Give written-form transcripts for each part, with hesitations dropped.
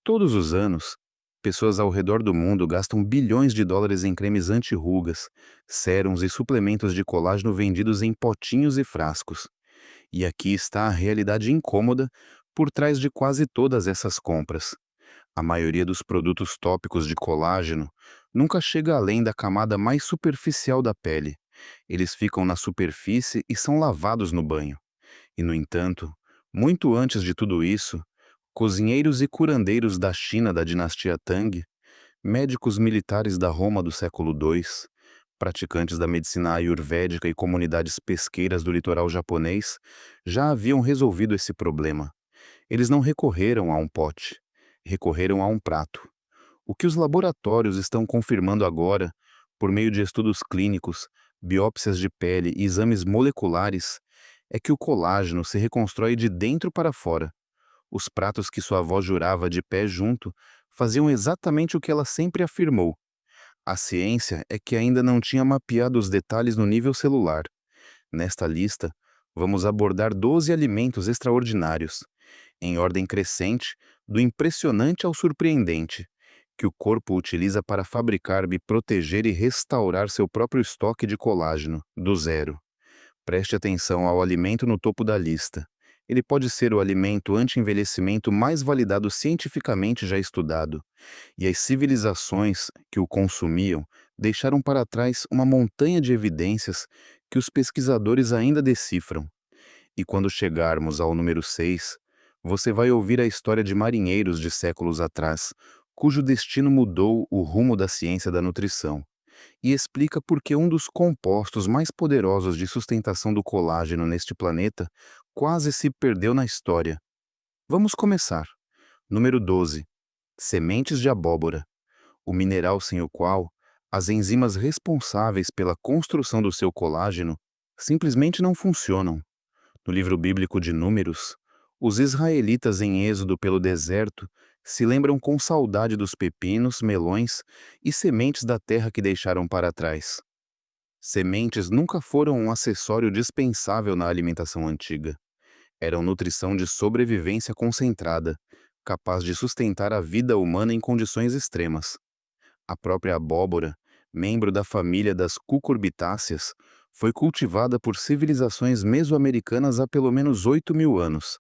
Todos os anos, pessoas ao redor do mundo gastam bilhões de dólares em cremes anti-rugas, sérums e suplementos de colágeno vendidos em potinhos e frascos. E aqui está a realidade incômoda por trás de quase todas essas compras. A maioria dos produtos tópicos de colágeno nunca chega além da camada mais superficial da pele. Eles ficam na superfície e são lavados no banho. E, no entanto, muito antes de tudo isso, cozinheiros e curandeiros da China da dinastia Tang, médicos militares da Roma do século II, praticantes da medicina ayurvédica e comunidades pesqueiras do litoral japonês já haviam resolvido esse problema. Eles não recorreram a um pote, recorreram a um prato. O que os laboratórios estão confirmando agora, por meio de estudos clínicos, biópsias de pele e exames moleculares, é que o colágeno se reconstrói de dentro para fora. Os pratos que sua avó jurava de pé junto faziam exatamente o que ela sempre afirmou. A ciência é que ainda não tinha mapeado os detalhes no nível celular. Nesta lista, vamos abordar 12 alimentos extraordinários, em ordem crescente, do impressionante ao surpreendente, que o corpo utiliza para fabricar, proteger e restaurar seu próprio estoque de colágeno, do zero. Preste atenção ao alimento no topo da lista. Ele pode ser o alimento anti-envelhecimento mais validado cientificamente já estudado, e as civilizações que o consumiam deixaram para trás uma montanha de evidências que os pesquisadores ainda decifram. E quando chegarmos ao número 6, você vai ouvir a história de marinheiros de séculos atrás, cujo destino mudou o rumo da ciência da nutrição, e explica por que um dos compostos mais poderosos de sustentação do colágeno neste planeta quase se perdeu na história. Vamos começar. Número 12. Sementes de abóbora, o mineral sem o qual as enzimas responsáveis pela construção do seu colágeno simplesmente não funcionam. No livro bíblico de Números, os israelitas em êxodo pelo deserto se lembram com saudade dos pepinos, melões e sementes da terra que deixaram para trás. Sementes nunca foram um acessório dispensável na alimentação antiga. Eram nutrição de sobrevivência concentrada, capaz de sustentar a vida humana em condições extremas. A própria abóbora, membro da família das cucurbitáceas, foi cultivada por civilizações mesoamericanas há pelo menos 8.000 anos,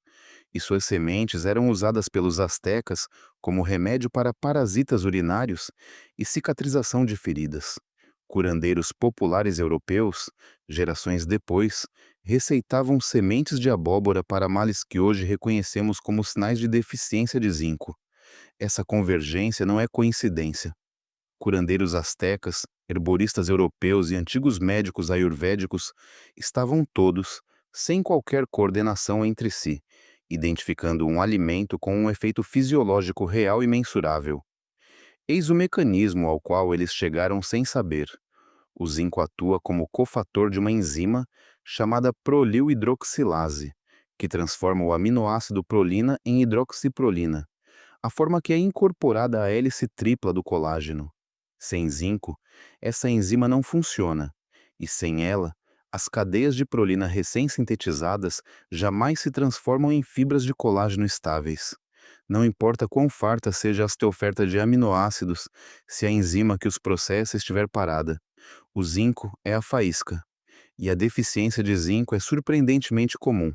e suas sementes eram usadas pelos astecas como remédio para parasitas urinários e cicatrização de feridas. Curandeiros populares europeus, gerações depois, receitavam sementes de abóbora para males que hoje reconhecemos como sinais de deficiência de zinco. Essa convergência não é coincidência. Curandeiros astecas, herboristas europeus e antigos médicos ayurvédicos estavam todos, sem qualquer coordenação entre si, identificando um alimento com um efeito fisiológico real e mensurável. Eis o mecanismo ao qual eles chegaram sem saber. O zinco atua como cofator de uma enzima chamada prolil-hidroxilase, que transforma o aminoácido prolina em hidroxiprolina, a forma que é incorporada à hélice tripla do colágeno. Sem zinco, essa enzima não funciona, e sem ela, as cadeias de prolina recém-sintetizadas jamais se transformam em fibras de colágeno estáveis. Não importa quão farta seja esta oferta de aminoácidos, se a enzima que os processa estiver parada. O zinco é a faísca, e a deficiência de zinco é surpreendentemente comum.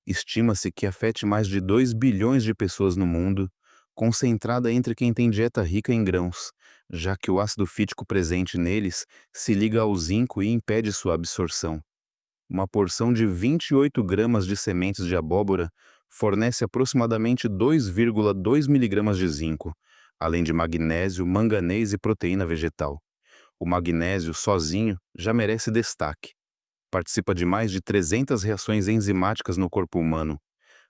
Estima-se que afete mais de 2 bilhões de pessoas no mundo, concentrada entre quem tem dieta rica em grãos, já que o ácido fítico presente neles se liga ao zinco e impede sua absorção. Uma porção de 28 gramas de sementes de abóbora fornece aproximadamente 2,2 miligramas de zinco, além de magnésio, manganês e proteína vegetal. O magnésio, sozinho, já merece destaque. Participa de mais de 300 reações enzimáticas no corpo humano,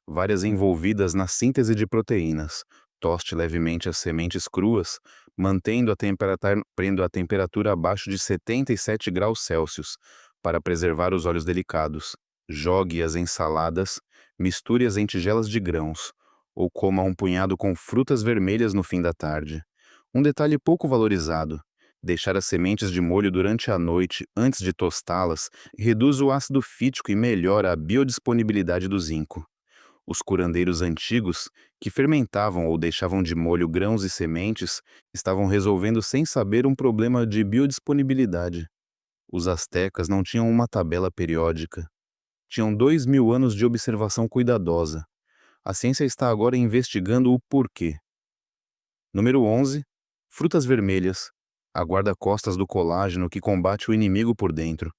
várias envolvidas na síntese de proteínas. Toste levemente as sementes cruas, mantendo a temperatura abaixo de 77 graus Celsius, para preservar os óleos delicados. Jogue-as em saladas, misture-as em tigelas de grãos, ou coma um punhado com frutas vermelhas no fim da tarde. Um detalhe pouco valorizado: deixar as sementes de molho durante a noite antes de tostá-las reduz o ácido fítico e melhora a biodisponibilidade do zinco. Os curandeiros antigos, que fermentavam ou deixavam de molho grãos e sementes, estavam resolvendo sem saber um problema de biodisponibilidade. Os astecas não tinham uma tabela periódica. Tinham 2000 anos de observação cuidadosa. A ciência está agora investigando o porquê. Número 11. Frutas vermelhas. A guarda-costas do colágeno que combate o inimigo por dentro.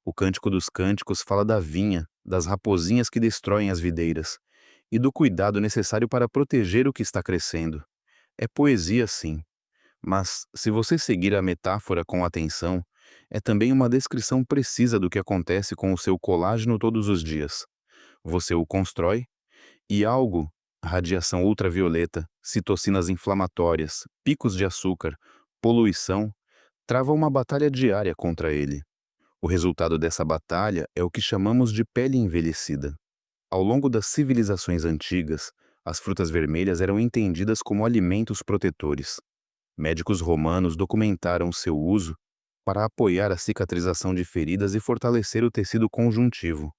O Cântico dos Cânticos fala da vinha, das raposinhas que destroem as videiras, e do cuidado necessário para proteger o que está crescendo. É poesia, sim, mas se você seguir a metáfora com atenção, é também uma descrição precisa do que acontece com o seu colágeno todos os dias. Você o constrói e algo, radiação ultravioleta, citocinas inflamatórias, picos de açúcar, poluição, trava uma batalha diária contra ele. O resultado dessa batalha é o que chamamos de pele envelhecida. Ao longo das civilizações antigas, as frutas vermelhas eram entendidas como alimentos protetores. Médicos romanos documentaram seu uso para apoiar a cicatrização de feridas e fortalecer o tecido conjuntivo.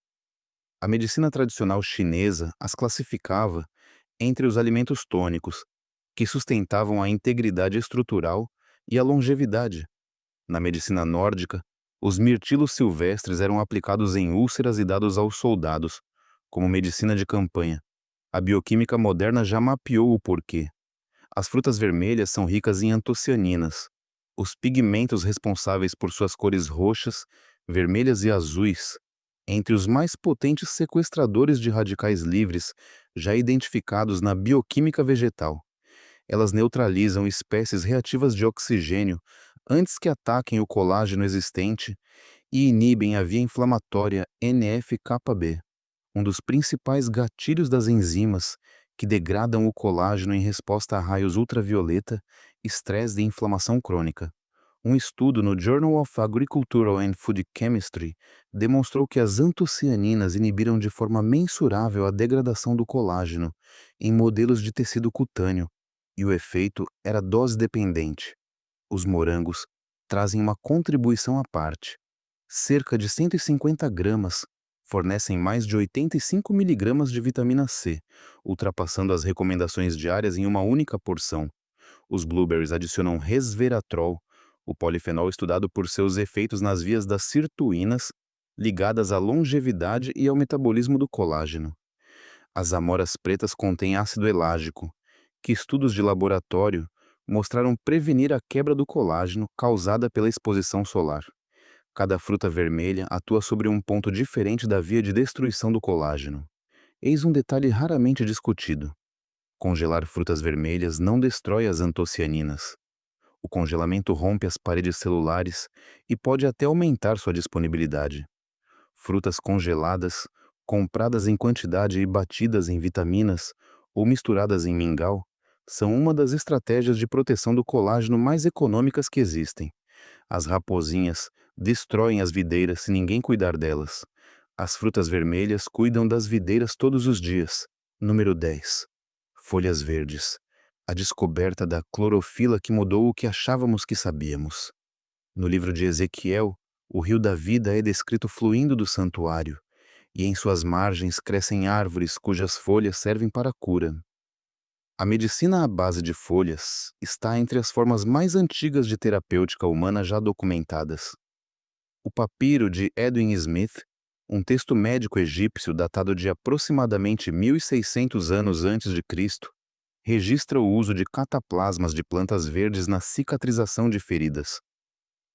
A medicina tradicional chinesa as classificava entre os alimentos tônicos, que sustentavam a integridade estrutural e a longevidade. Na medicina nórdica, os mirtilos silvestres eram aplicados em úlceras e dados aos soldados, como medicina de campanha. A bioquímica moderna já mapeou o porquê. As frutas vermelhas são ricas em antocianinas, os pigmentos responsáveis por suas cores roxas, vermelhas e azuis, entre os mais potentes sequestradores de radicais livres já identificados na bioquímica vegetal. Elas neutralizam espécies reativas de oxigênio antes que ataquem o colágeno existente e inibem a via inflamatória NF-κB, um dos principais gatilhos das enzimas que degradam o colágeno em resposta a raios ultravioleta, estresse e inflamação crônica. Um estudo no Journal of Agricultural and Food Chemistry demonstrou que as antocianinas inibiram de forma mensurável a degradação do colágeno em modelos de tecido cutâneo, e o efeito era dose-dependente. Os morangos trazem uma contribuição à parte. Cerca de 150 gramas fornecem mais de 85 miligramas de vitamina C, ultrapassando as recomendações diárias em uma única porção. Os blueberries adicionam resveratrol, o polifenol estudado por seus efeitos nas vias das sirtuínas, ligadas à longevidade e ao metabolismo do colágeno. As amoras pretas contêm ácido elágico, que estudos de laboratório mostraram prevenir a quebra do colágeno causada pela exposição solar. Cada fruta vermelha atua sobre um ponto diferente da via de destruição do colágeno. Eis um detalhe raramente discutido. Congelar frutas vermelhas não destrói as antocianinas. O congelamento rompe as paredes celulares e pode até aumentar sua disponibilidade. Frutas congeladas, compradas em quantidade e batidas em vitaminas ou misturadas em mingau, são uma das estratégias de proteção do colágeno mais econômicas que existem. As raposinhas destroem as videiras se ninguém cuidar delas. As frutas vermelhas cuidam das videiras todos os dias. Número 10. Folhas verdes. A descoberta da clorofila que mudou o que achávamos que sabíamos. No livro de Ezequiel, o rio da vida é descrito fluindo do santuário, e em suas margens crescem árvores cujas folhas servem para a cura. A medicina à base de folhas está entre as formas mais antigas de terapêutica humana já documentadas. O papiro de Edwin Smith, um texto médico egípcio datado de aproximadamente 1600 anos antes de Cristo, registra o uso de cataplasmas de plantas verdes na cicatrização de feridas.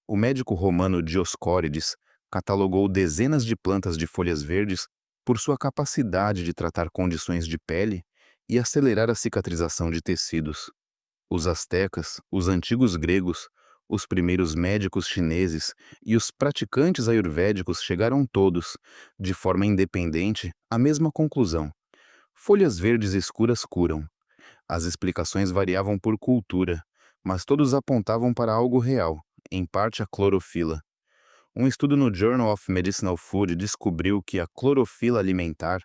O médico romano Dioscórides catalogou dezenas de plantas de folhas verdes por sua capacidade de tratar condições de pele e acelerar a cicatrização de tecidos. Os astecas, os antigos gregos, os primeiros médicos chineses e os praticantes ayurvédicos chegaram todos, de forma independente, à mesma conclusão. Folhas verdes escuras curam. As explicações variavam por cultura, mas todos apontavam para algo real, em parte a clorofila. Um estudo no Journal of Medicinal Food descobriu que a clorofila alimentar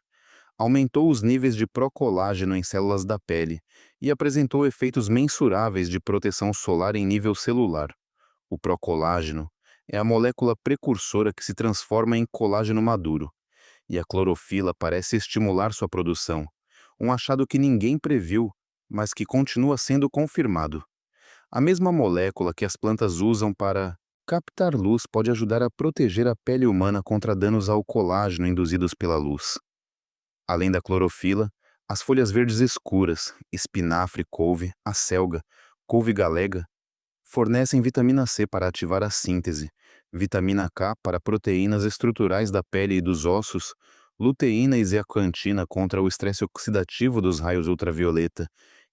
aumentou os níveis de procolágeno em células da pele e apresentou efeitos mensuráveis de proteção solar em nível celular. O procolágeno é a molécula precursora que se transforma em colágeno maduro, e a clorofila parece estimular sua produção, um achado que ninguém previu, mas que continua sendo confirmado. A mesma molécula que as plantas usam para captar luz pode ajudar a proteger a pele humana contra danos ao colágeno induzidos pela luz. Além da clorofila, as folhas verdes escuras, espinafre, couve, acelga, couve galega, fornecem vitamina C para ativar a síntese, vitamina K para proteínas estruturais da pele e dos ossos, luteína e zeaxantina contra o estresse oxidativo dos raios ultravioleta,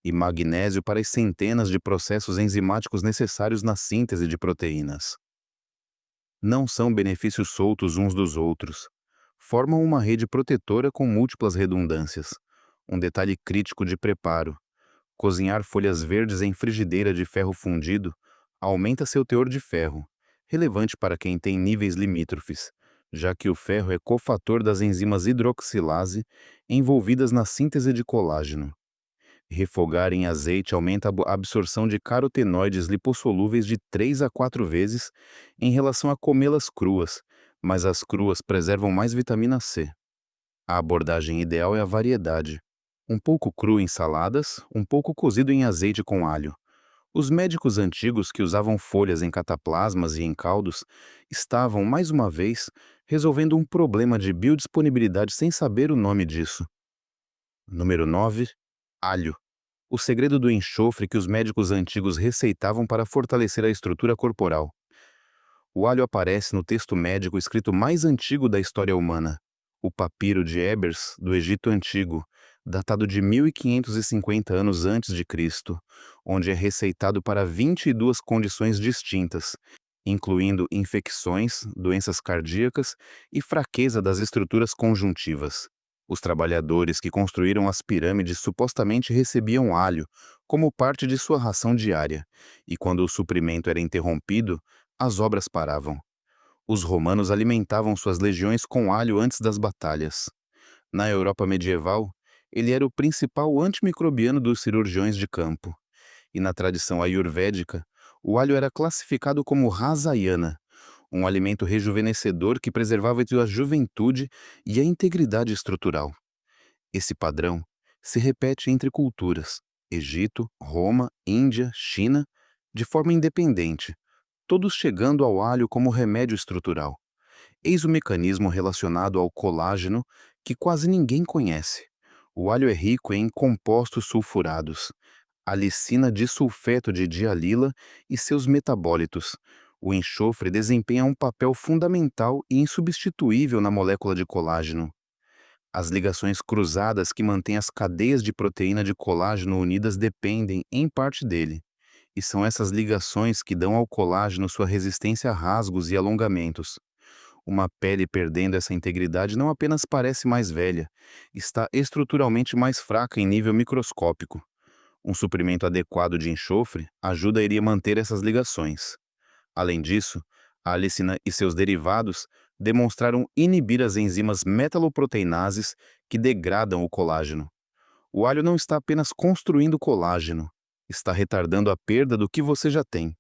e magnésio para as centenas de processos enzimáticos necessários na síntese de proteínas. Não são benefícios soltos uns dos outros. Formam uma rede protetora com múltiplas redundâncias. Um detalhe crítico de preparo: cozinhar folhas verdes em frigideira de ferro fundido aumenta seu teor de ferro, relevante para quem tem níveis limítrofes, já que o ferro é cofator das enzimas hidroxilase envolvidas na síntese de colágeno. Refogar em azeite aumenta a absorção de carotenoides lipossolúveis de 3 a 4 vezes em relação a comê-las cruas, mas as cruas preservam mais vitamina C. A abordagem ideal é a variedade. Um pouco cru em saladas, um pouco cozido em azeite com alho. Os médicos antigos que usavam folhas em cataplasmas e em caldos estavam, mais uma vez, resolvendo um problema de biodisponibilidade sem saber o nome disso. Número 9. Alho. O segredo do enxofre que os médicos antigos receitavam para fortalecer a estrutura corporal. O alho aparece no texto médico escrito mais antigo da história humana, o Papiro de Ebers, do Egito Antigo, datado de 1550 anos antes de Cristo, onde é receitado para 22 condições distintas, incluindo infecções, doenças cardíacas e fraqueza das estruturas conjuntivas. Os trabalhadores que construíram as pirâmides supostamente recebiam alho como parte de sua ração diária, e quando o suprimento era interrompido, as obras paravam. Os romanos alimentavam suas legiões com alho antes das batalhas. Na Europa medieval, ele era o principal antimicrobiano dos cirurgiões de campo. E na tradição ayurvédica, o alho era classificado como rasayana, um alimento rejuvenescedor que preservava a juventude e a integridade estrutural. Esse padrão se repete entre culturas: Egito, Roma, Índia, China, de forma independente, todos chegando ao alho como remédio estrutural. Eis o mecanismo relacionado ao colágeno que quase ninguém conhece. O alho é rico em compostos sulfurados, alicina disulfeto de dialila e seus metabólitos. O enxofre desempenha um papel fundamental e insubstituível na molécula de colágeno. As ligações cruzadas que mantêm as cadeias de proteína de colágeno unidas dependem, em parte, dele. E são essas ligações que dão ao colágeno sua resistência a rasgos e alongamentos. Uma pele perdendo essa integridade não apenas parece mais velha, está estruturalmente mais fraca em nível microscópico. Um suprimento adequado de enxofre ajudaria a manter essas ligações. Além disso, a alicina e seus derivados demonstraram inibir as enzimas metaloproteinases que degradam o colágeno. O alho não está apenas construindo colágeno, está retardando a perda do que você já tem.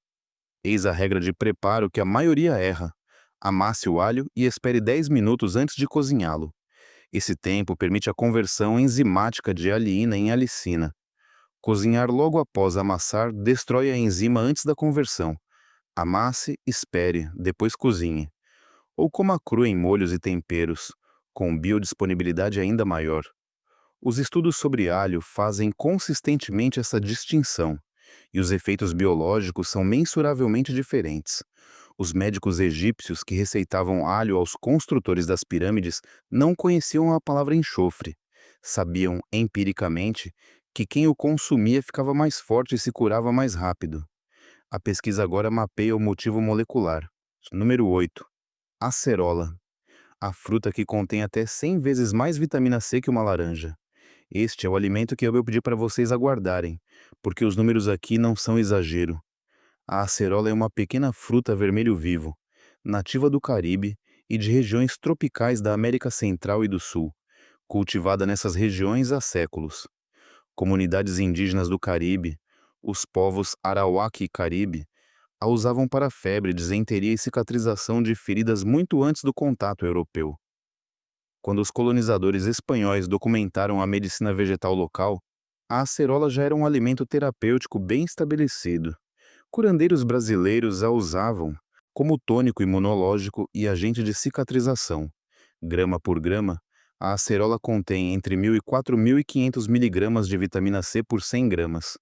Eis a regra de preparo que a maioria erra. Amasse o alho e espere 10 minutos antes de cozinhá-lo. Esse tempo permite a conversão enzimática de alina em alicina. Cozinhar logo após amassar destrói a enzima antes da conversão. Amasse, espere, depois cozinhe. Ou coma cru em molhos e temperos, com biodisponibilidade ainda maior. Os estudos sobre alho fazem consistentemente essa distinção, e os efeitos biológicos são mensuravelmente diferentes. Os médicos egípcios que receitavam alho aos construtores das pirâmides não conheciam a palavra enxofre. Sabiam, empiricamente, que quem o consumia ficava mais forte e se curava mais rápido. A pesquisa agora mapeia o motivo molecular. Número 8. Acerola. A fruta que contém até 100 vezes mais vitamina C que uma laranja. Este é o alimento que eu pedi para vocês aguardarem, porque os números aqui não são exagero. A acerola é uma pequena fruta vermelho vivo, nativa do Caribe e de regiões tropicais da América Central e do Sul, cultivada nessas regiões há séculos. Comunidades indígenas do Caribe, os povos Arawak e Caribe, a usavam para febre, disenteria e cicatrização de feridas muito antes do contato europeu. Quando os colonizadores espanhóis documentaram a medicina vegetal local, a acerola já era um alimento terapêutico bem estabelecido. Curandeiros brasileiros a usavam como tônico imunológico e agente de cicatrização. Grama por grama, a acerola contém entre 1.000 e 4.500 miligramas de vitamina C por 100 gramas.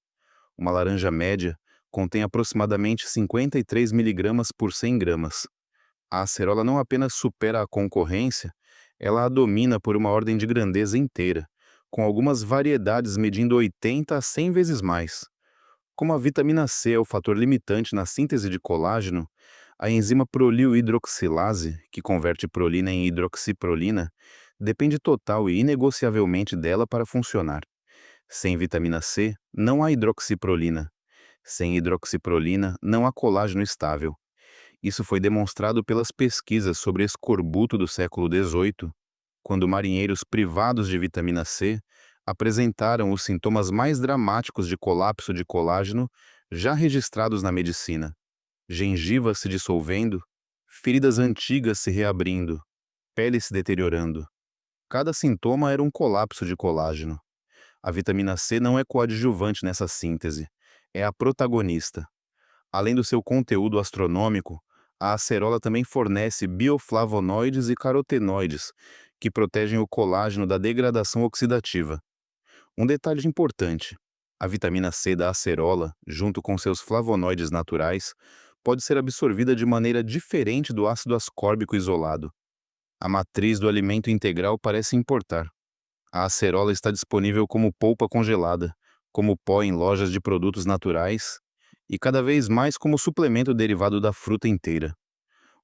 Uma laranja média contém aproximadamente 53 miligramas por 100 gramas. A acerola não apenas supera a concorrência, ela a domina por uma ordem de grandeza inteira, com algumas variedades medindo 80 a 100 vezes mais. Como a vitamina C é o fator limitante na síntese de colágeno, a enzima proliohidroxilase, que converte prolina em hidroxiprolina, depende total e inegociavelmente dela para funcionar. Sem vitamina C, não há hidroxiprolina. Sem hidroxiprolina, não há colágeno estável. Isso foi demonstrado pelas pesquisas sobre escorbuto do século XVIII, quando marinheiros privados de vitamina C apresentaram os sintomas mais dramáticos de colapso de colágeno já registrados na medicina: gengiva se dissolvendo, feridas antigas se reabrindo, pele se deteriorando. Cada sintoma era um colapso de colágeno. A vitamina C não é coadjuvante nessa síntese, é a protagonista. Além do seu conteúdo astronômico, a acerola também fornece bioflavonoides e carotenoides, que protegem o colágeno da degradação oxidativa. Um detalhe importante: a vitamina C da acerola, junto com seus flavonoides naturais, pode ser absorvida de maneira diferente do ácido ascórbico isolado. A matriz do alimento integral parece importar. A acerola está disponível como polpa congelada, como pó em lojas de produtos naturais e cada vez mais como suplemento derivado da fruta inteira.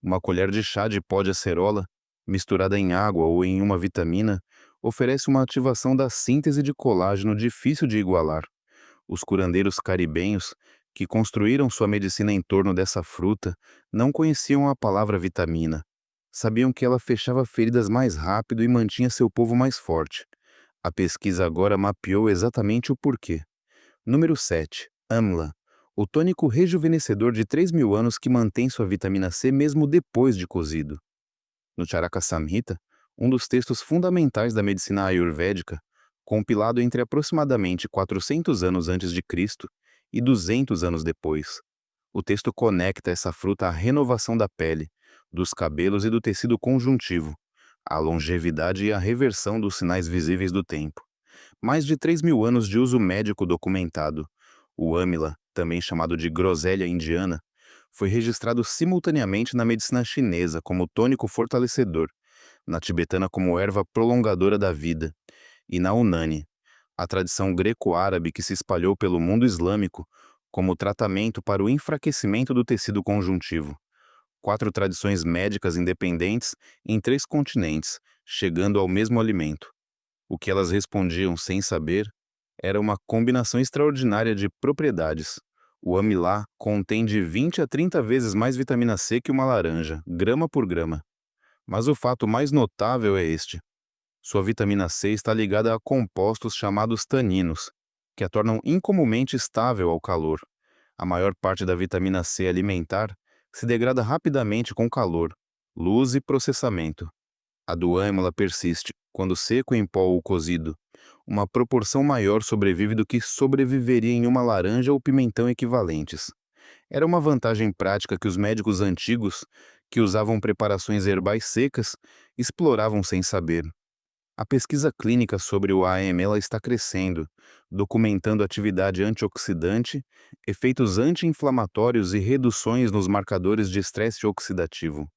Uma colher de chá de pó de acerola, misturada em água ou em uma vitamina, oferece uma ativação da síntese de colágeno difícil de igualar. Os curandeiros caribenhos, que construíram sua medicina em torno dessa fruta, não conheciam a palavra vitamina. Sabiam que ela fechava feridas mais rápido e mantinha seu povo mais forte. A pesquisa agora mapeou exatamente o porquê. Número 7. Amla, o tônico rejuvenescedor de 3.000 anos que mantém sua vitamina C mesmo depois de cozido. No Charaka Samhita, um dos textos fundamentais da medicina ayurvédica, compilado entre aproximadamente 400 anos antes de Cristo e 200 anos depois, o texto conecta essa fruta à renovação da pele, dos cabelos e do tecido conjuntivo, à longevidade e à reversão dos sinais visíveis do tempo. Mais de 3.000 anos de uso médico documentado. O amila, também chamado de groselha indiana, foi registrado simultaneamente na medicina chinesa como tônico fortalecedor, na tibetana como erva prolongadora da vida, e na Unani, a tradição greco-árabe que se espalhou pelo mundo islâmico como tratamento para o enfraquecimento do tecido conjuntivo. 4 tradições médicas independentes em 3 continentes, chegando ao mesmo alimento. O que elas respondiam sem saber era uma combinação extraordinária de propriedades. O amilá contém de 20 a 30 vezes mais vitamina C que uma laranja, grama por grama. Mas o fato mais notável é este: sua vitamina C está ligada a compostos chamados taninos, que a tornam incomumente estável ao calor. A maior parte da vitamina C alimentar se degrada rapidamente com calor, luz e processamento. A do âmila persiste, quando seco em pó ou cozido. Uma proporção maior sobrevive do que sobreviveria em uma laranja ou pimentão equivalentes. Era uma vantagem prática que os médicos antigos, que usavam preparações herbais secas, exploravam sem saber. A pesquisa clínica sobre o AML está crescendo, documentando atividade antioxidante, efeitos anti-inflamatórios e reduções nos marcadores de estresse oxidativo.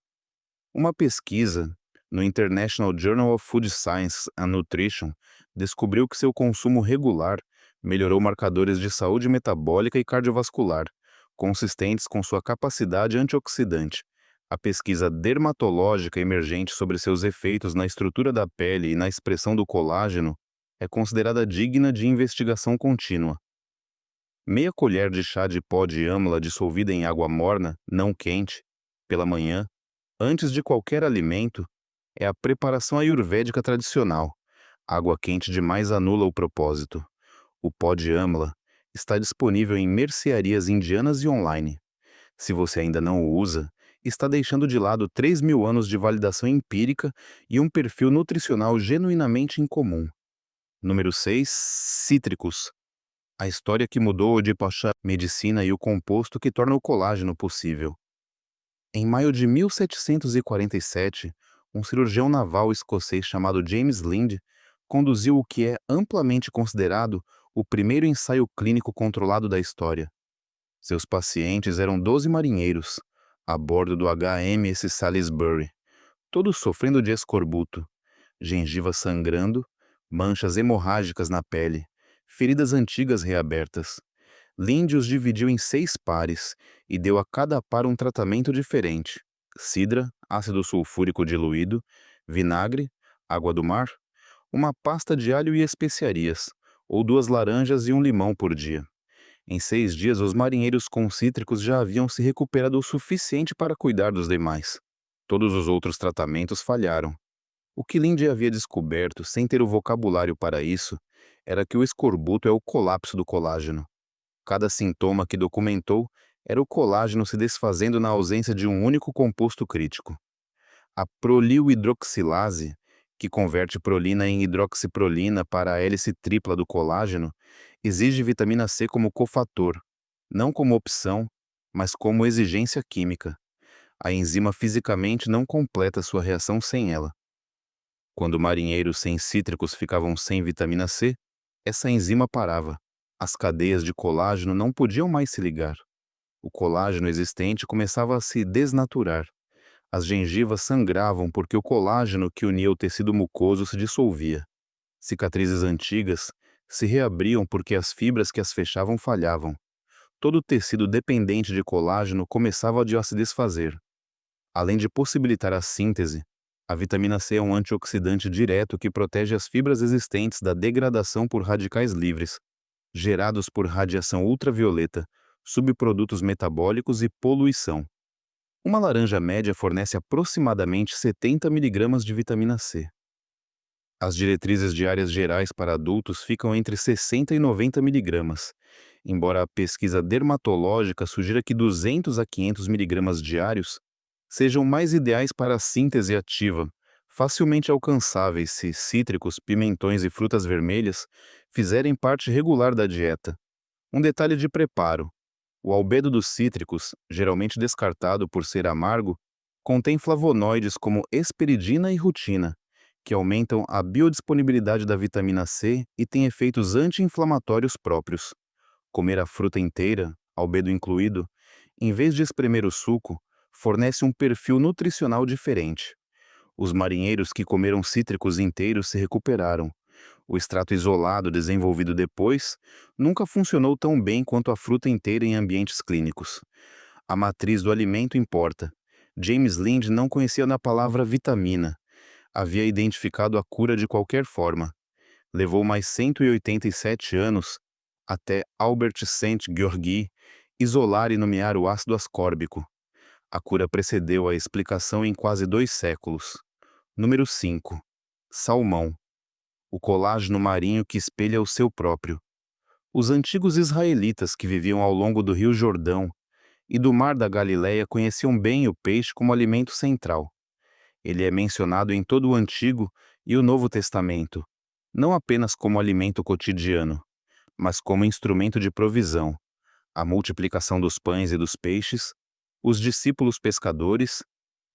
Uma pesquisa no International Journal of Food Science and Nutrition descobriu que seu consumo regular melhorou marcadores de saúde metabólica e cardiovascular, consistentes com sua capacidade antioxidante. A pesquisa dermatológica emergente sobre seus efeitos na estrutura da pele e na expressão do colágeno é considerada digna de investigação contínua. Meia colher de chá de pó de âmila dissolvida em água morna, não quente, pela manhã, antes de qualquer alimento, é a preparação ayurvédica tradicional. Água quente demais anula o propósito. O pó de âmila está disponível em mercearias indianas e online. Se você ainda não o usa, está deixando de lado 3.000 anos de validação empírica e um perfil nutricional genuinamente incomum. Número 6. Cítricos. A história que mudou de Pasha medicina e o composto que torna o colágeno possível. Em maio de 1747, um cirurgião naval escocês chamado James Lind conduziu o que é amplamente considerado o primeiro ensaio clínico controlado da história. Seus pacientes eram 12 marinheiros, a bordo do HMS Salisbury, todos sofrendo de escorbuto, gengiva sangrando, manchas hemorrágicas na pele, feridas antigas reabertas. Lind os dividiu em 6 pares e deu a cada par um tratamento diferente: cidra, ácido sulfúrico diluído, vinagre, água do mar, uma pasta de alho e especiarias, ou 2 laranjas e um limão por dia. Em 6 dias, os marinheiros com cítricos já haviam se recuperado o suficiente para cuidar dos demais. Todos os outros tratamentos falharam. O que Lind havia descoberto, sem ter o vocabulário para isso, era que o escorbuto é o colapso do colágeno. Cada sintoma que documentou era o colágeno se desfazendo na ausência de um único composto crítico. A prolilhidroxilase, que converte prolina em hidroxiprolina para a hélice tripla do colágeno, exige vitamina C como cofator, não como opção, mas como exigência química. A enzima fisicamente não completa sua reação sem ela. Quando marinheiros sem cítricos ficavam sem vitamina C, essa enzima parava. As cadeias de colágeno não podiam mais se ligar. O colágeno existente começava a se desnaturar. As gengivas sangravam porque o colágeno que unia o tecido mucoso se dissolvia. Cicatrizes antigas se reabriam porque as fibras que as fechavam falhavam. Todo o tecido dependente de colágeno começava a se desfazer. Além de possibilitar a síntese, a vitamina C é um antioxidante direto que protege as fibras existentes da degradação por radicais livres, gerados por radiação ultravioleta, subprodutos metabólicos e poluição. Uma laranja média fornece aproximadamente 70 mg de vitamina C. As diretrizes diárias gerais para adultos ficam entre 60 e 90 mg, embora a pesquisa dermatológica sugira que 200 a 500 mg diários sejam mais ideais para a síntese ativa, facilmente alcançáveis se cítricos, pimentões e frutas vermelhas fizerem parte regular da dieta. Um detalhe de preparo: o albedo dos cítricos, geralmente descartado por ser amargo, contém flavonoides como hesperidina e rutina, que aumentam a biodisponibilidade da vitamina C e têm efeitos anti-inflamatórios próprios. Comer a fruta inteira, albedo incluído, em vez de espremer o suco, fornece um perfil nutricional diferente. Os marinheiros que comeram cítricos inteiros se recuperaram. O extrato isolado desenvolvido depois nunca funcionou tão bem quanto a fruta inteira em ambientes clínicos. A matriz do alimento importa. James Lind não conhecia a palavra vitamina. Havia identificado a cura de qualquer forma. Levou mais 187 anos até Albert Saint-Georges isolar e nomear o ácido ascórbico. A cura precedeu a explicação em quase 2 séculos. Número 5. Salmão. O colágeno marinho que espelha o seu próprio. Os antigos israelitas que viviam ao longo do rio Jordão e do mar da Galileia conheciam bem o peixe como alimento central. Ele é mencionado em todo o Antigo e o Novo Testamento, não apenas como alimento cotidiano, mas como instrumento de provisão, a multiplicação dos pães e dos peixes, os discípulos pescadores,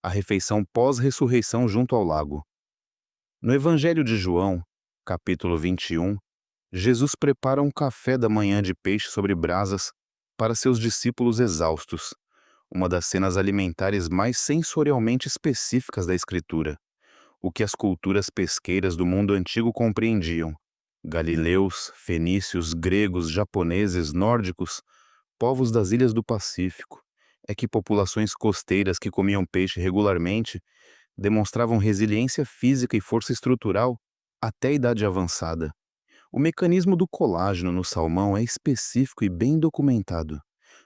a refeição pós-ressurreição junto ao lago. No Evangelho de João, capítulo 21, Jesus prepara um café da manhã de peixe sobre brasas para seus discípulos exaustos, uma das cenas alimentares mais sensorialmente específicas da Escritura, o que as culturas pesqueiras do mundo antigo compreendiam. Galileus, fenícios, gregos, japoneses, nórdicos, povos das ilhas do Pacífico, é que populações costeiras que comiam peixe regularmente demonstravam resiliência física e força estrutural até a idade avançada. O mecanismo do colágeno no salmão é específico e bem documentado.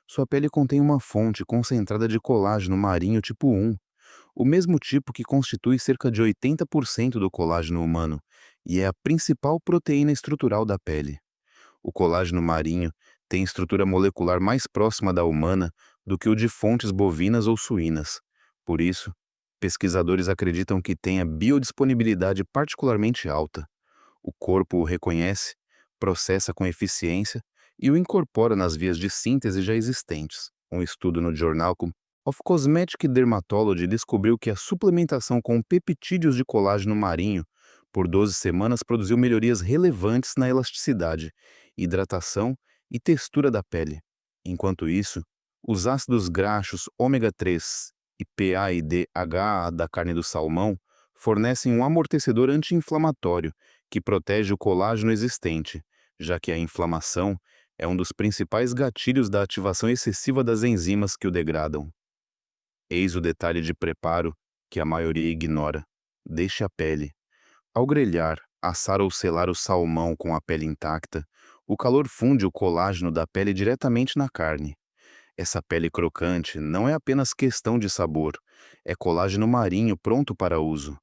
Sua pele contém uma fonte concentrada de colágeno marinho tipo 1, o mesmo tipo que constitui cerca de 80% do colágeno humano, e é a principal proteína estrutural da pele. O colágeno marinho tem estrutura molecular mais próxima da humana do que o de fontes bovinas ou suínas, Por isso, pesquisadores acreditam que tenha biodisponibilidade particularmente alta. O corpo o reconhece, processa com eficiência e o incorpora nas vias de síntese já existentes. Um estudo no Journal of Cosmetic Dermatology descobriu que a suplementação com peptídeos de colágeno marinho por 12 semanas produziu melhorias relevantes na elasticidade, hidratação e textura da pele. Enquanto isso, os ácidos graxos ômega 3 e PA e DHA da carne do salmão fornecem um amortecedor anti-inflamatório que protege o colágeno existente, já que a inflamação é um dos principais gatilhos da ativação excessiva das enzimas que o degradam. Eis o detalhe de preparo que a maioria ignora. Deixe a pele. Ao grelhar, assar ou selar o salmão com a pele intacta, o calor funde o colágeno da pele diretamente na carne. Essa pele crocante não é apenas questão de sabor, é colágeno marinho pronto para uso.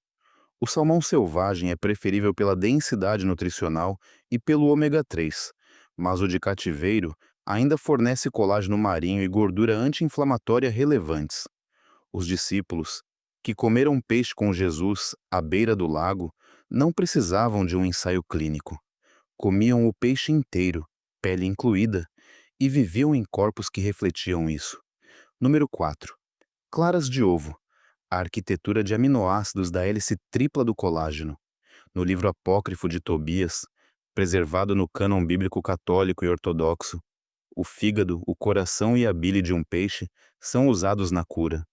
O salmão selvagem é preferível pela densidade nutricional e pelo ômega 3, mas o de cativeiro ainda fornece colágeno marinho e gordura anti-inflamatória relevantes. Os discípulos, que comeram peixe com Jesus à beira do lago, não precisavam de um ensaio clínico. Comiam o peixe inteiro, pele incluída, e viviam em corpos que refletiam isso. Número 4. Claras de ovo. A arquitetura de aminoácidos da hélice tripla do colágeno. No livro apócrifo de Tobias, preservado no cânon bíblico católico e ortodoxo, o fígado, o coração e a bile de um peixe são usados na cura.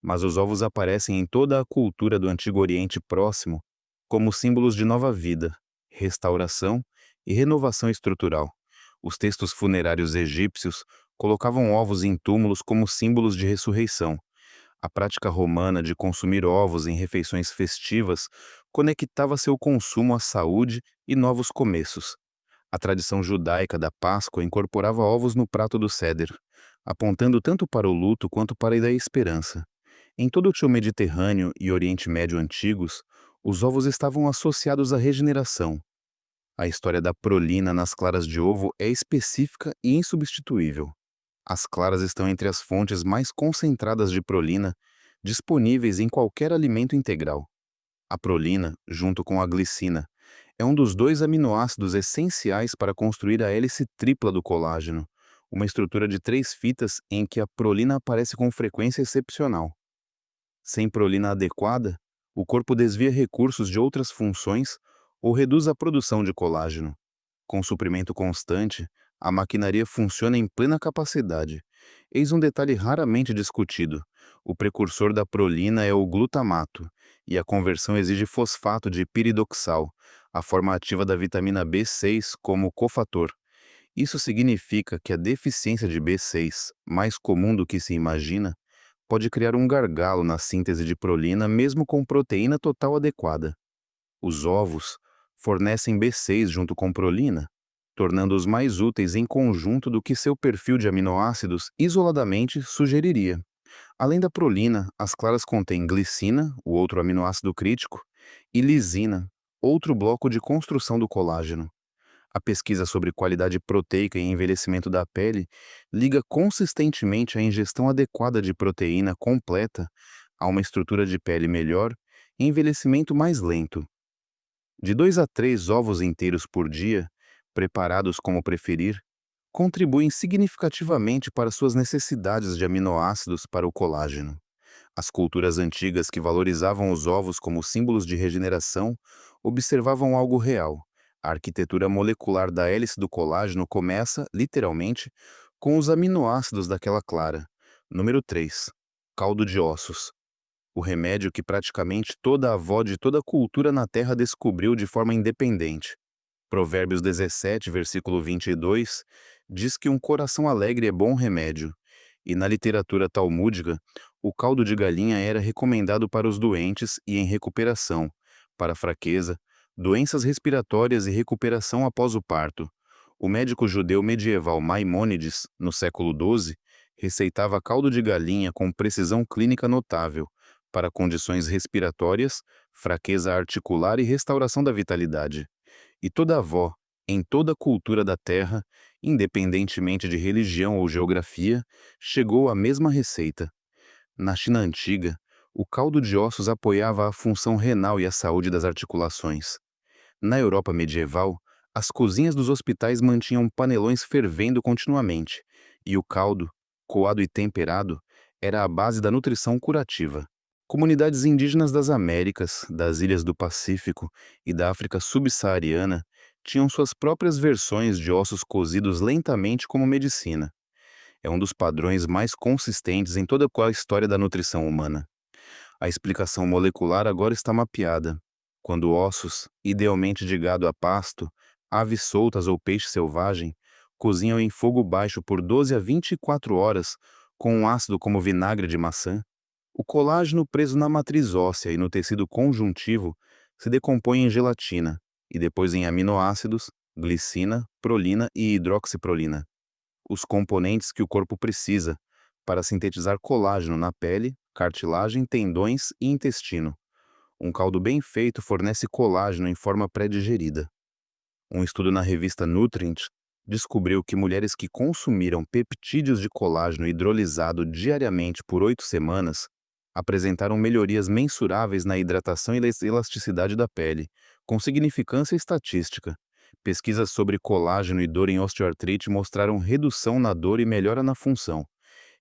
Mas os ovos aparecem em toda a cultura do Antigo Oriente Próximo como símbolos de nova vida, restauração e renovação estrutural. Os textos funerários egípcios colocavam ovos em túmulos como símbolos de ressurreição. A prática romana de consumir ovos em refeições festivas conectava seu consumo à saúde e novos começos. A tradição judaica da Páscoa incorporava ovos no prato do Seder, apontando tanto para o luto quanto para a esperança. Em todo o tio Mediterrâneo e Oriente Médio antigos, os ovos estavam associados à regeneração. A história da prolina nas claras de ovo é específica e insubstituível. As claras estão entre as fontes mais concentradas de prolina disponíveis em qualquer alimento integral. A prolina, junto com a glicina, é um dos dois aminoácidos essenciais para construir a hélice tripla do colágeno, uma estrutura de 3 fitas em que a prolina aparece com frequência excepcional. Sem prolina adequada, o corpo desvia recursos de outras funções ou reduz a produção de colágeno. Com suprimento constante, a maquinaria funciona em plena capacidade. Eis um detalhe raramente discutido. O precursor da prolina é o glutamato, e a conversão exige fosfato de piridoxal, a forma ativa da vitamina B6 como cofator. Isso significa que a deficiência de B6, mais comum do que se imagina, pode criar um gargalo na síntese de prolina mesmo com proteína total adequada. Os ovos fornecem B6 junto com prolina, tornando-os mais úteis em conjunto do que seu perfil de aminoácidos isoladamente sugeriria. Além da prolina, as claras contêm glicina, o outro aminoácido crítico, e lisina, outro bloco de construção do colágeno. A pesquisa sobre qualidade proteica e envelhecimento da pele liga consistentemente a ingestão adequada de proteína completa a uma estrutura de pele melhor e envelhecimento mais lento. De 2 a 3 ovos inteiros por dia, preparados como preferir, contribuem significativamente para suas necessidades de aminoácidos para o colágeno. As culturas antigas que valorizavam os ovos como símbolos de regeneração observavam algo real. A arquitetura molecular da hélice do colágeno começa, literalmente, com os aminoácidos daquela clara. Número 3. Caldo de ossos. O remédio que praticamente toda avó de toda cultura na Terra descobriu de forma independente. Provérbios 17, versículo 22, diz que um coração alegre é bom remédio. E na literatura talmúdica, o caldo de galinha era recomendado para os doentes e em recuperação, para fraqueza, doenças respiratórias e recuperação após o parto. O médico judeu medieval Maimônides, no século XII, receitava caldo de galinha com precisão clínica notável, para condições respiratórias, fraqueza articular e restauração da vitalidade. E toda avó, em toda a cultura da terra, independentemente de religião ou geografia, chegou à mesma receita. Na China antiga, O caldo de ossos apoiava a função renal e a saúde das articulações. Na Europa medieval, as cozinhas dos hospitais mantinham panelões fervendo continuamente, e o caldo, coado e temperado, era a base da nutrição curativa. Comunidades indígenas das Américas, das ilhas do Pacífico e da África subsaariana tinham suas próprias versões de ossos cozidos lentamente como medicina. É um dos padrões mais consistentes em toda a história da nutrição humana. A explicação molecular agora está mapeada. Quando ossos, idealmente de gado a pasto, aves soltas ou peixe selvagem, cozinham em fogo baixo por 12 a 24 horas com um ácido como vinagre de maçã, o colágeno preso na matriz óssea e no tecido conjuntivo se decompõe em gelatina e depois em aminoácidos, glicina, prolina e hidroxiprolina, os componentes que o corpo precisa para sintetizar colágeno na pele, cartilagem, tendões e intestino. Um caldo bem feito fornece colágeno em forma pré-digerida. Um estudo na revista Nutrient descobriu que mulheres que consumiram peptídeos de colágeno hidrolisado diariamente por 8 semanas apresentaram melhorias mensuráveis na hidratação e na elasticidade da pele, com significância estatística. Pesquisas sobre colágeno e dor em osteoartrite mostraram redução na dor e melhora na função.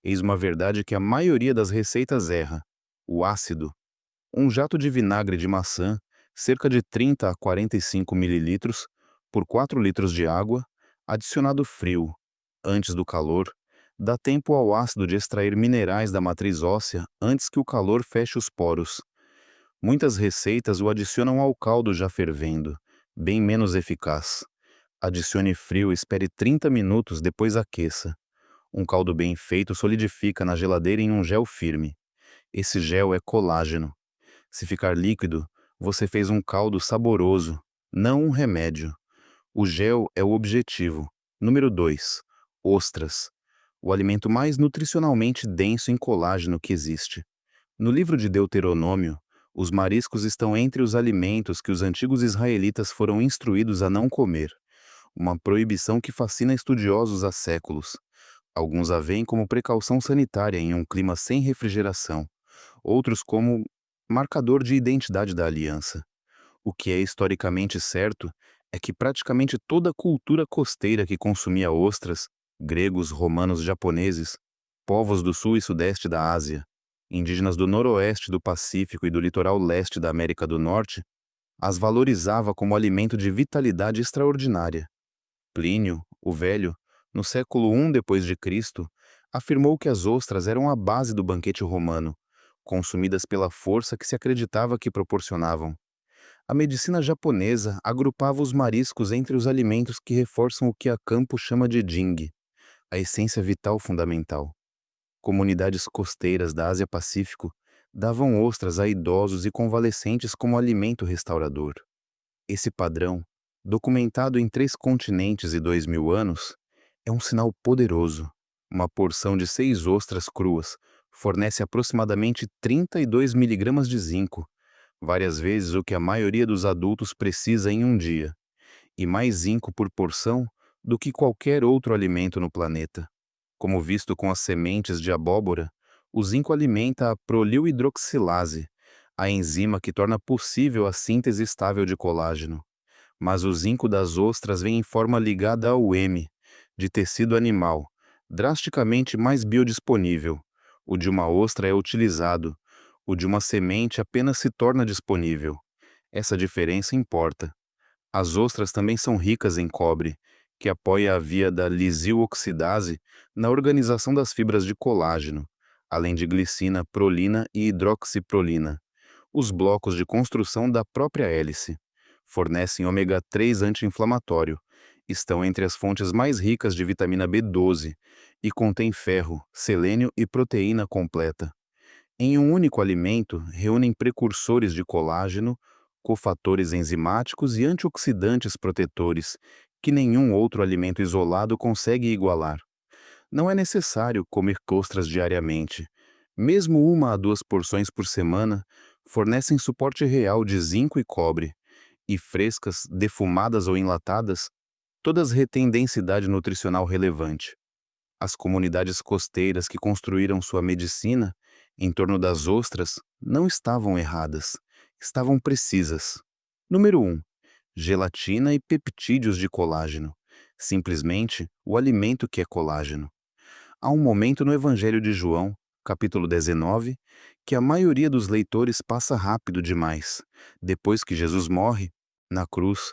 Eis uma verdade que a maioria das receitas erra: o ácido. Um jato de vinagre de maçã, cerca de 30 a 45 mililitros, por 4 litros de água, adicionado frio, antes do calor, dá tempo ao ácido de extrair minerais da matriz óssea antes que o calor feche os poros. Muitas receitas o adicionam ao caldo já fervendo, bem menos eficaz. Adicione frio e espere 30 minutos, depois aqueça. Um caldo bem feito solidifica na geladeira em um gel firme. Esse gel é colágeno. Se ficar líquido, você fez um caldo saboroso, não um remédio. O gel é o objetivo. Número 2. Ostras. O alimento mais nutricionalmente denso em colágeno que existe. No livro de Deuteronômio, os mariscos estão entre os alimentos que os antigos israelitas foram instruídos a não comer. Uma proibição que fascina estudiosos há séculos. Alguns a veem como precaução sanitária em um clima sem refrigeração. Outros como marcador de identidade da aliança. O que é historicamente certo é que praticamente toda a cultura costeira que consumia ostras, gregos, romanos, japoneses, povos do sul e sudeste da Ásia, indígenas do noroeste do Pacífico e do litoral leste da América do Norte, as valorizava como alimento de vitalidade extraordinária. Plínio, o Velho, no século I depois de Cristo, afirmou que as ostras eram a base do banquete romano, consumidas pela força que se acreditava que proporcionavam. A medicina japonesa agrupava os mariscos entre os alimentos que reforçam o que a Campo chama de Jing, a essência vital fundamental. Comunidades costeiras da Ásia-Pacífico davam ostras a idosos e convalescentes como alimento restaurador. Esse padrão, documentado em 3 continentes e 2000 anos, é um sinal poderoso. Uma porção de 6 ostras cruas fornece aproximadamente 32 miligramas de zinco, várias vezes o que a maioria dos adultos precisa em um dia, e mais zinco por porção do que qualquer outro alimento no planeta. Como visto com as sementes de abóbora, o zinco alimenta a prolilhidroxilase, a enzima que torna possível a síntese estável de colágeno. Mas o zinco das ostras vem em forma ligada ao M, de tecido animal, drasticamente mais biodisponível. O de uma ostra é utilizado, o de uma semente apenas se torna disponível. Essa diferença importa. As ostras também são ricas em cobre, que apoia a via da lisil-oxidase na organização das fibras de colágeno, além de glicina, prolina e hidroxiprolina, os blocos de construção da própria hélice. Fornecem ômega 3 anti-inflamatório, estão entre as fontes mais ricas de vitamina B12 e contém ferro, selênio e proteína completa. Em um único alimento, reúnem precursores de colágeno, cofatores enzimáticos e antioxidantes protetores, que nenhum outro alimento isolado consegue igualar. Não é necessário comer ostras diariamente. Mesmo 1 a 2 porções por semana fornecem suporte real de zinco e cobre, e frescas, defumadas ou enlatadas, todas retêm densidade nutricional relevante. As comunidades costeiras que construíram sua medicina em torno das ostras não estavam erradas, estavam precisas. Número 1. Gelatina e peptídeos de colágeno. Simplesmente o alimento que é colágeno. Há um momento no Evangelho de João, capítulo 19, que a maioria dos leitores passa rápido demais. Depois que Jesus morre, na cruz,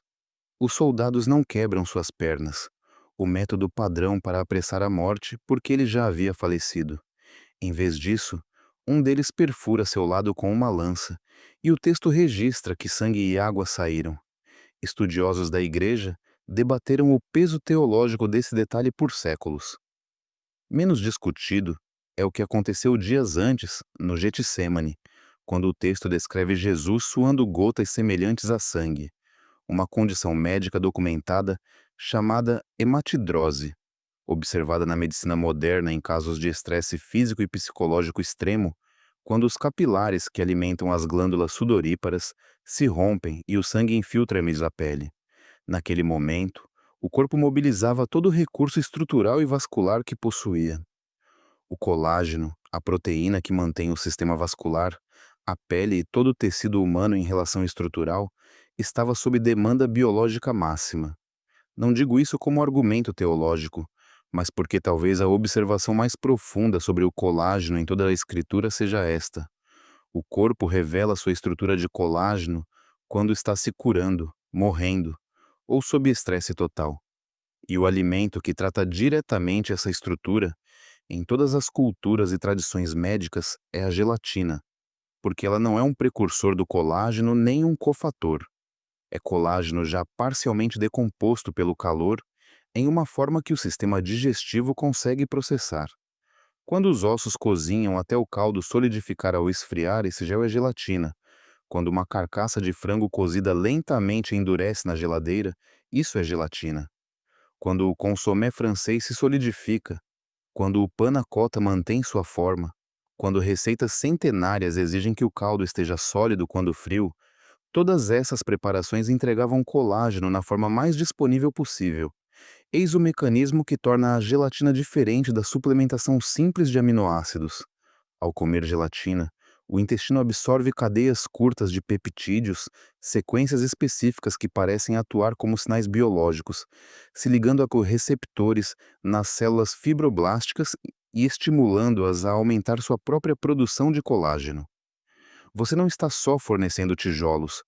os soldados não quebram suas pernas, o método padrão para apressar a morte porque ele já havia falecido. Em vez disso, um deles perfura seu lado com uma lança, e o texto registra que sangue e água saíram. Estudiosos da Igreja debateram o peso teológico desse detalhe por séculos. Menos discutido é o que aconteceu dias antes, no Getsêmani, quando o texto descreve Jesus suando gotas semelhantes a sangue, uma condição médica documentada chamada hematidrose, observada na medicina moderna em casos de estresse físico e psicológico extremo, quando os capilares que alimentam as glândulas sudoríparas se rompem e o sangue infiltra a pele. Naquele momento, o corpo mobilizava todo o recurso estrutural e vascular que possuía. O colágeno, a proteína que mantém o sistema vascular, a pele e todo o tecido humano em relação estrutural, estava sob demanda biológica máxima. Não digo isso como argumento teológico, mas porque talvez a observação mais profunda sobre o colágeno em toda a escritura seja esta: o corpo revela sua estrutura de colágeno quando está se curando, morrendo, ou sob estresse total. E o alimento que trata diretamente essa estrutura, em todas as culturas e tradições médicas, é a gelatina, porque ela não é um precursor do colágeno nem um cofator. É colágeno já parcialmente decomposto pelo calor em uma forma que o sistema digestivo consegue processar. Quando os ossos cozinham até o caldo solidificar ao esfriar, esse gel é gelatina. Quando uma carcaça de frango cozida lentamente endurece na geladeira, isso é gelatina. Quando o consomé francês se solidifica, quando o panna cotta mantém sua forma, quando receitas centenárias exigem que o caldo esteja sólido quando frio, todas essas preparações entregavam colágeno na forma mais disponível possível. Eis o mecanismo que torna a gelatina diferente da suplementação simples de aminoácidos. Ao comer gelatina, o intestino absorve cadeias curtas de peptídeos, sequências específicas que parecem atuar como sinais biológicos, se ligando a receptores nas células fibroblásticas e estimulando-as a aumentar sua própria produção de colágeno. Você não está só fornecendo tijolos,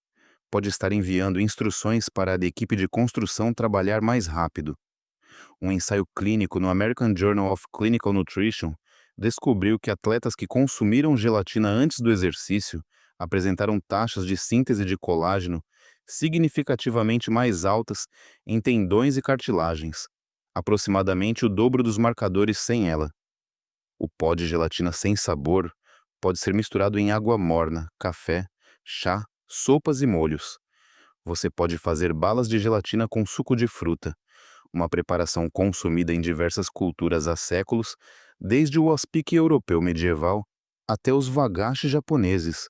pode estar enviando instruções para a equipe de construção trabalhar mais rápido. Um ensaio clínico no American Journal of Clinical Nutrition descobriu que atletas que consumiram gelatina antes do exercício apresentaram taxas de síntese de colágeno significativamente mais altas em tendões e cartilagens, aproximadamente o dobro dos marcadores sem ela. O pó de gelatina sem sabor pode ser misturado em água morna, café, chá, sopas e molhos. Você pode fazer balas de gelatina com suco de fruta, uma preparação consumida em diversas culturas há séculos, desde o aspic europeu medieval até os wagashi japoneses,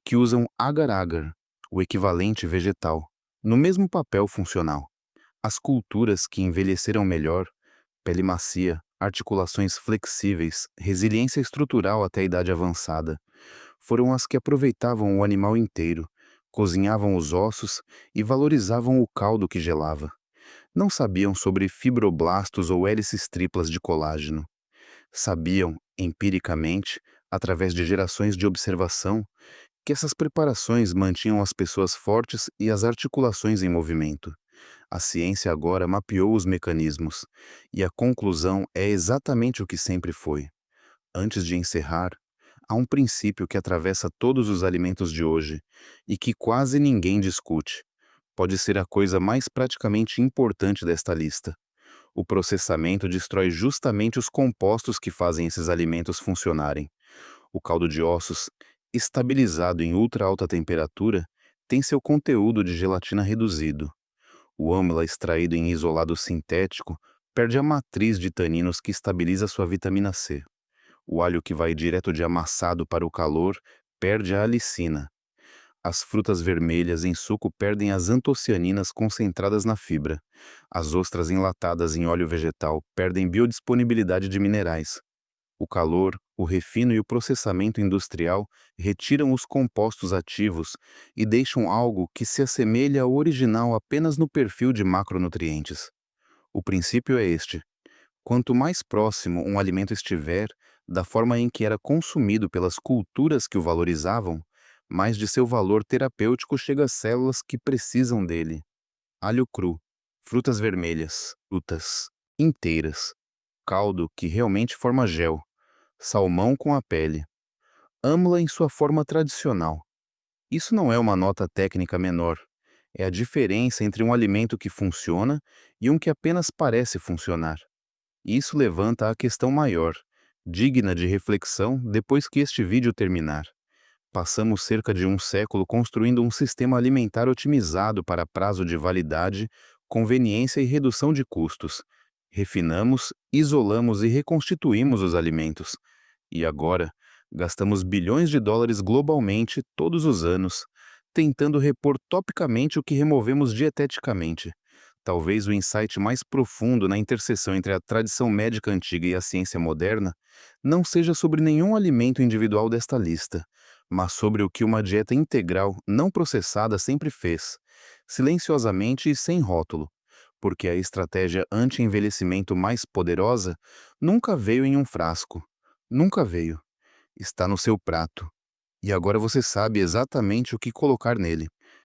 que usam agar-agar, o equivalente vegetal, no mesmo papel funcional. As culturas que envelheceram melhor, pele macia, articulações flexíveis, resiliência estrutural até a idade avançada, foram as que aproveitavam o animal inteiro, cozinhavam os ossos e valorizavam o caldo que gelava. Não sabiam sobre fibroblastos ou hélices triplas de colágeno. Sabiam, empiricamente, através de gerações de observação, que essas preparações mantinham as pessoas fortes e as articulações em movimento. A ciência agora mapeou os mecanismos, e a conclusão é exatamente o que sempre foi. Antes de encerrar, há um princípio que atravessa todos os alimentos de hoje e que quase ninguém discute. Pode ser a coisa mais praticamente importante desta lista. O processamento destrói justamente os compostos que fazem esses alimentos funcionarem. O caldo de ossos, estabilizado em ultra alta temperatura, tem seu conteúdo de gelatina reduzido. O âmila extraído em isolado sintético perde a matriz de taninos que estabiliza sua vitamina C. O alho que vai direto de amassado para o calor perde a alicina. As frutas vermelhas em suco perdem as antocianinas concentradas na fibra. As ostras enlatadas em óleo vegetal perdem biodisponibilidade de minerais. O calor, O refino e o processamento industrial retiram os compostos ativos e deixam algo que se assemelha ao original apenas no perfil de macronutrientes. O princípio é este: quanto mais próximo um alimento estiver da forma em que era consumido pelas culturas que o valorizavam, mais de seu valor terapêutico chega às células que precisam dele. Alho cru, frutas vermelhas, frutas inteiras, caldo que realmente forma gel, salmão com a pele. Âmla em sua forma tradicional. Isso não é uma nota técnica menor. É a diferença entre um alimento que funciona e um que apenas parece funcionar. Isso levanta a questão maior, digna de reflexão depois que este vídeo terminar. Passamos cerca de um século construindo um sistema alimentar otimizado para prazo de validade, conveniência e redução de custos. Refinamos, isolamos e reconstituímos os alimentos. E agora, gastamos bilhões de dólares globalmente todos os anos, tentando repor topicamente o que removemos dieteticamente. Talvez o insight mais profundo na interseção entre a tradição médica antiga e a ciência moderna não seja sobre nenhum alimento individual desta lista, mas sobre o que uma dieta integral não processada sempre fez, silenciosamente e sem rótulo, porque a estratégia anti-envelhecimento mais poderosa nunca veio em um frasco. Nunca veio. Está no seu prato. E agora você sabe exatamente o que colocar nele.